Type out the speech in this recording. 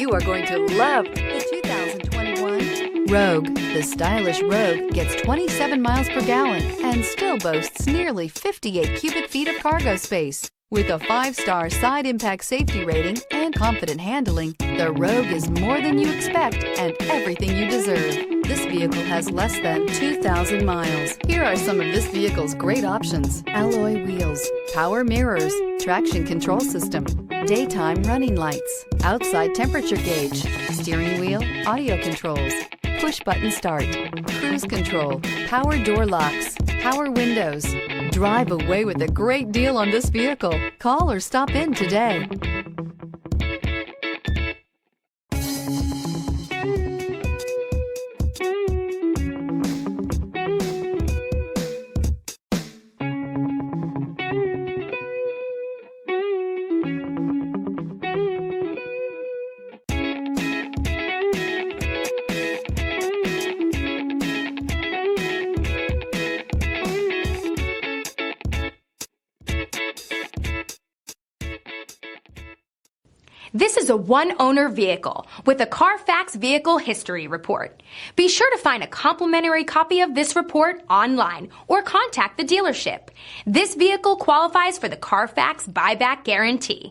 You are going to love the 2021 Rogue. The stylish Rogue gets 27 miles per gallon and still boasts nearly 58 cubic feet of cargo space. With a 5-star side impact safety rating and confident handling, the Rogue is more than you expect and everything you deserve. This vehicle has less than 2,000 miles. Here are some of this vehicle's great options: alloy wheels, power mirrors, traction control system, daytime running lights, outside temperature gauge, steering wheel audio controls, push button start, cruise control, power door locks, power windows. Drive away with a great deal on this vehicle. Call or stop in today. This is a one-owner vehicle with a Carfax Vehicle History Report. Be sure to find a complimentary copy of this report online or contact the dealership. This vehicle qualifies for the Carfax Buyback Guarantee.